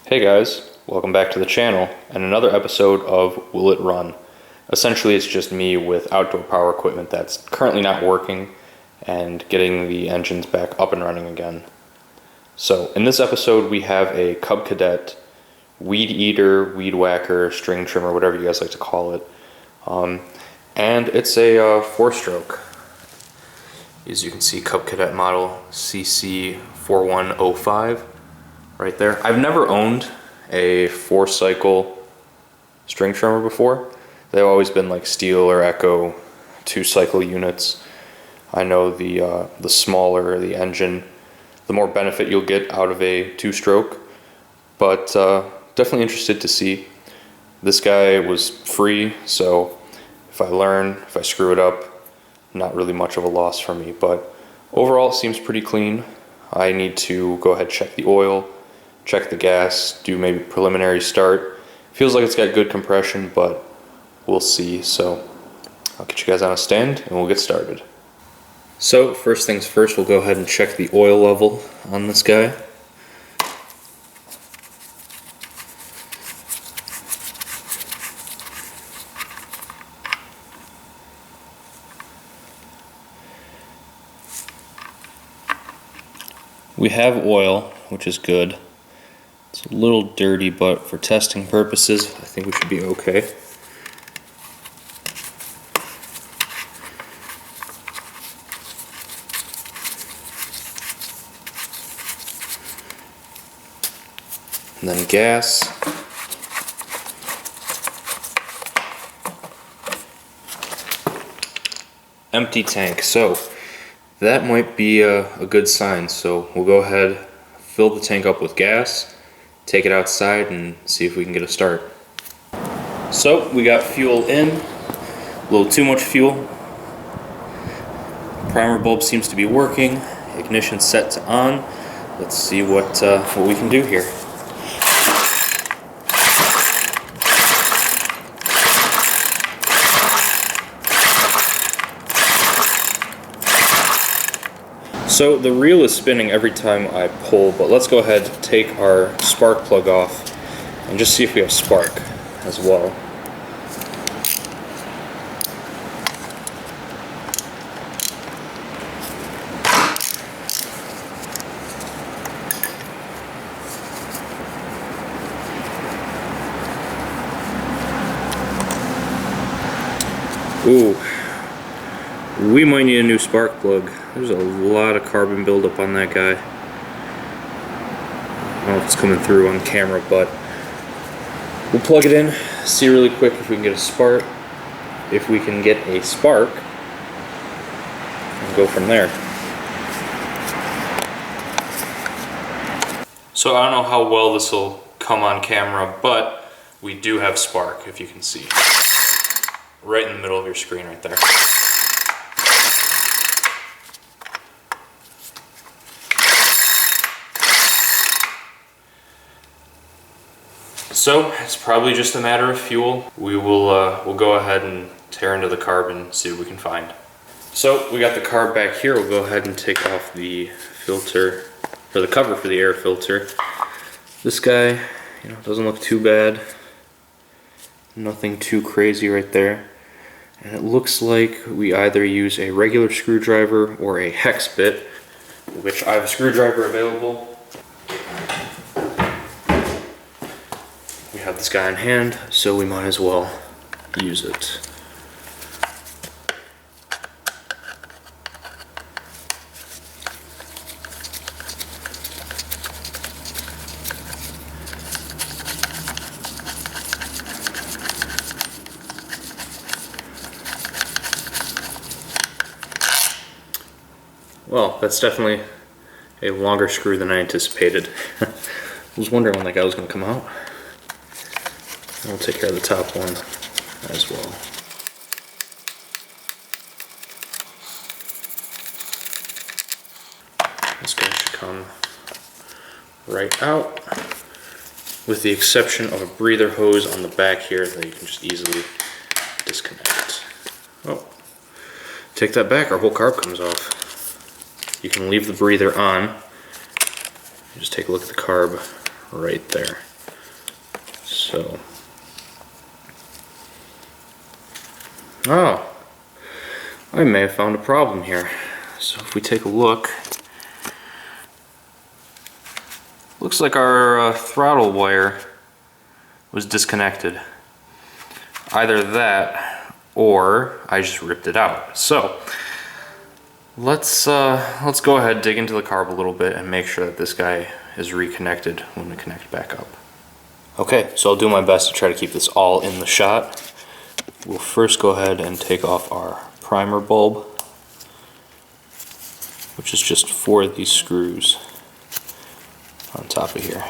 Hey guys, welcome back to the channel and another episode of Will It Run? Essentially it's just me with outdoor power equipment that's currently not working and getting the engines back up and running again. So in this episode we have a Cub Cadet weed eater, weed whacker, string trimmer, whatever you guys like to call it. And it's a 4-stroke. As you can see, Cub Cadet model CC4105. Right there. I've never owned a 4-cycle string trimmer before. They've always been like Steel or Echo 2-cycle units. I know the smaller the engine, the more benefit you'll get out of a 2-stroke. But definitely interested to see. This guy was free, so if I learn, if I screw it up, not really much of a loss for me. But overall, it seems pretty clean. I need to go ahead, check the oil, check the gas, do maybe preliminary start. Feels like it's got good compression, but we'll see. So I'll get you guys on a stand and we'll get started. So first things first, we'll go ahead and check the oil level on this guy. We have oil, which is good. It's a little dirty, but for testing purposes, I think we should be okay. And then gas. Empty tank. So that might be a good sign. So we'll go ahead, fill the tank up with gas, take it outside and see if we can get a start. So we got fuel in, a little too much fuel. Primer bulb seems to be working, ignition set to on. Let's see what we can do here. So the reel is spinning every time I pull, but let's go ahead and take our spark plug off and just see if we have spark as well. Ooh, we might need a new spark plug. There's a lot of carbon buildup on that guy. I don't know if it's coming through on camera, but we'll plug it in, see really quick if we can get a spark. If we can get a spark, and go from there. So I don't know how well this will come on camera, but we do have spark, if you can see. Right in the middle of your screen right there. So it's probably just a matter of fuel. We'll go ahead and tear into the carb and see what we can find. So we got the carb back here. We'll go ahead and take off the filter, or the cover for the air filter. This guy, doesn't look too bad. Nothing too crazy right there. And it looks like we either use a regular screwdriver or a hex bit, which I have a screwdriver available. We have this guy in hand, so we might as well use it. Well, that's definitely a longer screw than I anticipated. I was wondering when that guy was going to come out. We'll take care of the top one as well. This guy should come right out, with the exception of a breather hose on the back here that you can just easily disconnect. Oh, take that back, our whole carb comes off. You can leave the breather on. Just take a look at the carb right there. So, oh, I may have found a problem here. So if we take a look, looks like our throttle wire was disconnected. Either that or I just ripped it out. So let's go ahead and dig into the carb a little bit and make sure that this guy is reconnected when we connect back up. Okay, so I'll do my best to try to keep this all in the shot. We'll first go ahead and take off our primer bulb, which is just 4 of these screws on top of here.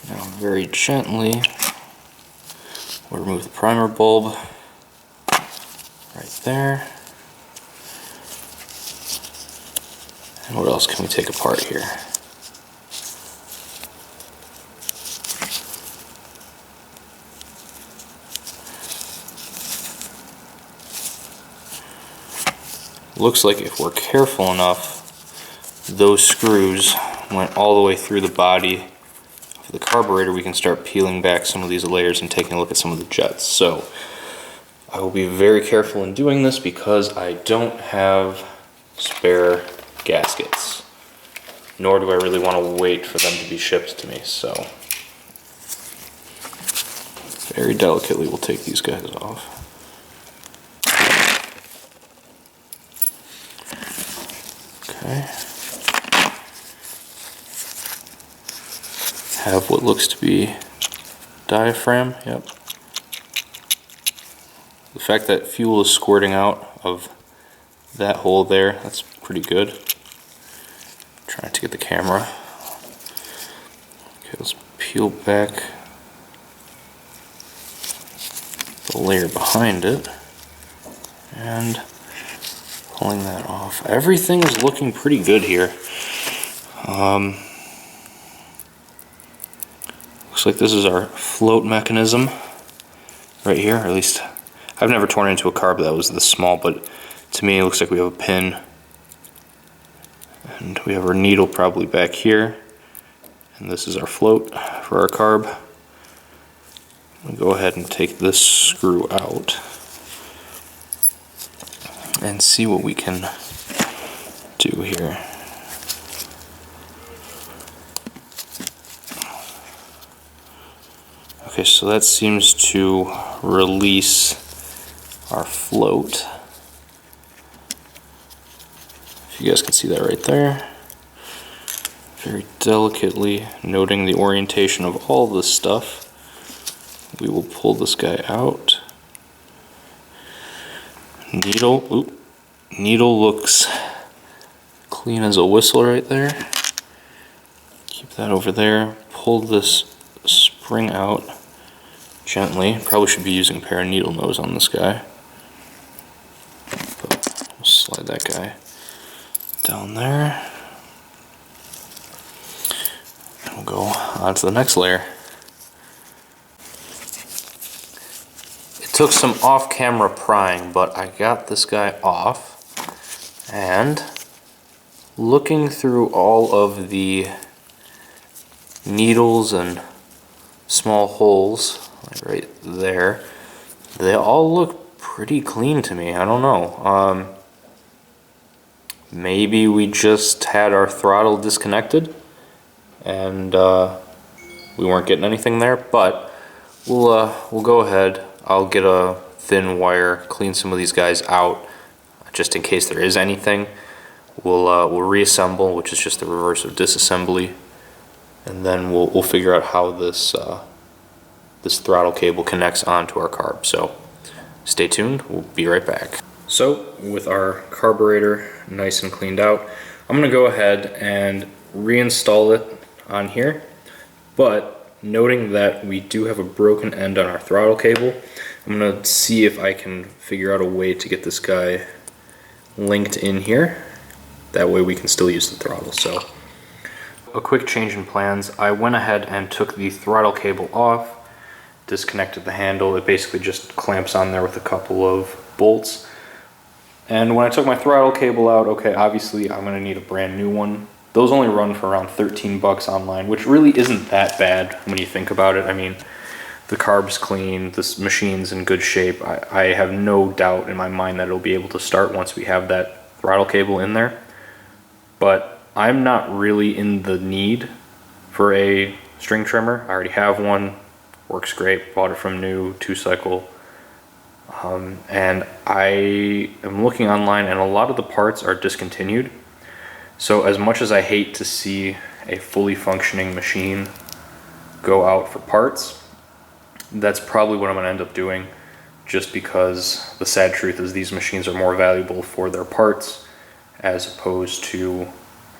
Now very gently we'll remove the primer bulb right there. And what else can we take apart here? Looks like if we're careful enough, those screws went all the way through the body of the carburetor. We can start peeling back some of these layers and taking a look at some of the jets. So I will be very careful in doing this because I don't have spare gaskets, nor do I really want to wait for them to be shipped to me. So very delicately we'll take these guys off. Okay. Have what looks to be diaphragm, yep. The fact that fuel is squirting out of that hole there, that's pretty good. Trying to get the camera. Okay, let's peel back the layer behind it and pulling that off. Everything is looking pretty good here. Looks like this is our float mechanism right here, or at least I've never torn into a carb that was this small, but to me it looks like we have a pin and we have our needle probably back here, and this is our float for our carb. We'll go ahead and take this screw out and see what we can do here. Okay, so that seems to release our float. If you guys can see that right there. Very delicately noting the orientation of all this stuff, we will pull this guy out. Needle looks clean as a whistle right there. Keep that over there. Pull this spring out gently. Probably should be using a pair of needle nose on this guy. But we'll slide that guy down there. And we'll go on to the next layer. It took some off-camera prying, but I got this guy off, and looking through all of the needles and small holes like right there, they all look pretty clean to me. I don't know, maybe we just had our throttle disconnected and we weren't getting anything there, but we'll go ahead. I'll get a thin wire, clean some of these guys out just in case there is anything. We'll reassemble, which is just the reverse of disassembly, and then we'll figure out how this this throttle cable connects onto our carb. So stay tuned, we'll be right back. So with our carburetor nice and cleaned out, I'm gonna go ahead and reinstall it on here, but noting that we do have a broken end on our throttle cable, I'm gonna see if I can figure out a way to get this guy linked in here. That way we can still use the throttle. So A quick change in plans. I went ahead and took the throttle cable off, disconnected the handle. It basically just clamps on there with a couple of bolts. And when I took my throttle cable out, okay, obviously I'm gonna need a brand new one. Those only run for around 13 bucks online, which really isn't that bad when you think about it. I mean, the carb's clean, this machine's in good shape. I have no doubt in my mind that it'll be able to start once we have that throttle cable in there. But I'm not really in the need for a string trimmer. I already have one, works great, bought it from new, 2-cycle. And I am looking online and a lot of the parts are discontinued. So as much as I hate to see a fully functioning machine go out for parts, that's probably what I'm going to end up doing, just because the sad truth is these machines are more valuable for their parts as opposed to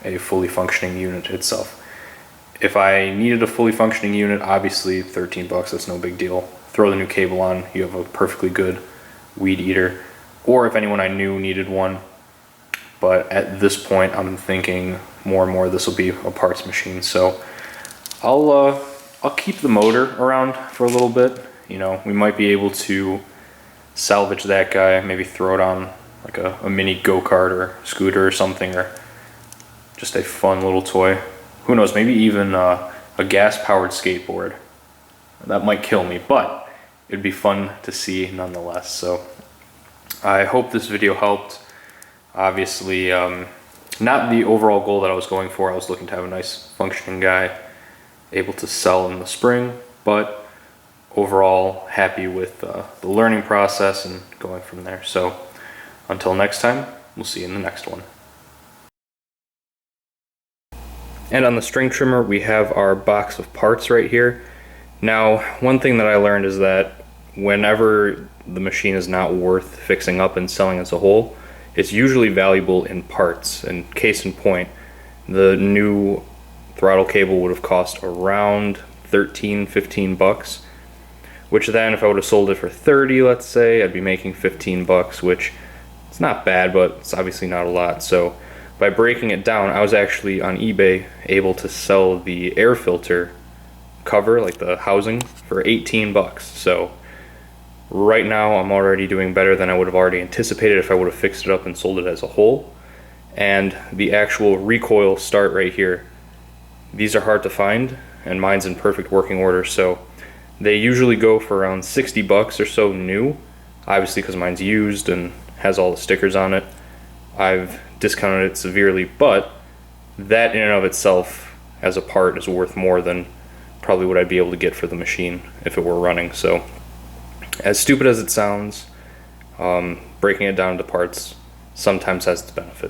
a fully functioning unit itself. If I needed a fully functioning unit, obviously 13 bucks, that's no big deal. Throw the new cable on, you have a perfectly good weed eater. Or if anyone I knew needed one. But at this point, I'm thinking more and more this will be a parts machine. So I'll keep the motor around for a little bit. You know, we might be able to salvage that guy, maybe throw it on like a mini go-kart or scooter or something, or just a fun little toy. Who knows, maybe even a gas-powered skateboard. That might kill me, but it'd be fun to see nonetheless. So I hope this video helped. Obviously, not the overall goal that I was going for. I was looking to have a nice functioning guy able to sell in the spring, but overall happy with the learning process and going from there. So until next time, we'll see you in the next one. And on the string trimmer, we have our box of parts right here. Now, one thing that I learned is that whenever the machine is not worth fixing up and selling as a whole, it's usually valuable in parts. And case in point, the new throttle cable would have cost around 13, 15 bucks, which then if I would have sold it for 30, let's say, I'd be making 15 bucks, which it's not bad, but it's obviously not a lot. So by breaking it down, I was actually on eBay able to sell the air filter cover, like the housing, for 18 bucks. So right now I'm already doing better than I would have already anticipated if I would have fixed it up and sold it as a whole. And the actual recoil start right here, these are hard to find, and mine's in perfect working order, so they usually go for around 60 bucks or so new. Obviously, because mine's used and has all the stickers on it, I've discounted it severely, but that in and of itself as a part is worth more than probably what I'd be able to get for the machine if it were running. So as stupid as it sounds, breaking it down into parts sometimes has its benefit.